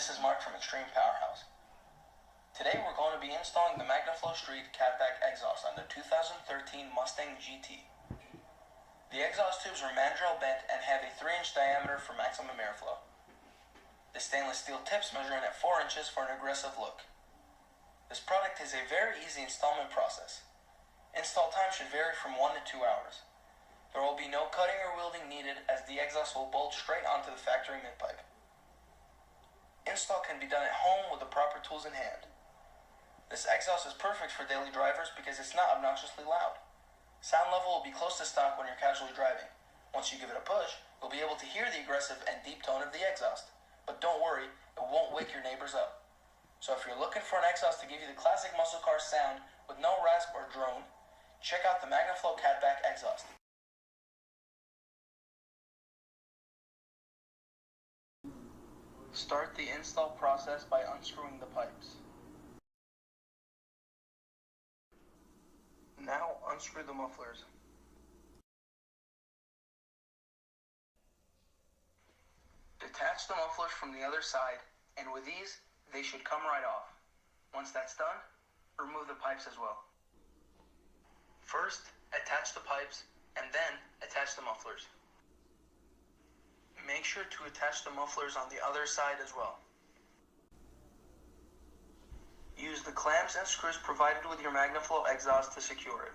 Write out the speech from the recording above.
This is Mark from Extreme Powerhouse. Today we're going to be installing the Magnaflow Street Catback exhaust on the 2013 Mustang GT. The exhaust tubes are mandrel bent and have a 3-inch diameter for maximum airflow. The stainless steel tips measure in at 4 inches for an aggressive look. This product is a very easy installment process. Install time should vary from 1 to 2 hours. There will be no cutting or wielding needed as the exhaust will bolt straight onto the factory mid-pipe. Install can be done at home with the proper tools in hand. This exhaust is perfect for daily drivers because it's not obnoxiously loud. Sound level will be close to stock when you're casually driving. Once you give it a push, you'll be able to hear the aggressive and deep tone of the exhaust. But don't worry, it won't wake your neighbors up. So if you're looking for an exhaust to give you the classic muscle car sound with no rasp or drone, check out the Magnaflow Catback exhaust. Start the install process by unscrewing the pipes. Now unscrew the mufflers. Detach the mufflers from the other side, and with ease, they should come right off. Once that's done, remove the pipes as well. First, attach the pipes, and then attach the mufflers. Make sure to attach the mufflers on the other side as well. Use the clamps and screws provided with your Magnaflow exhaust to secure it.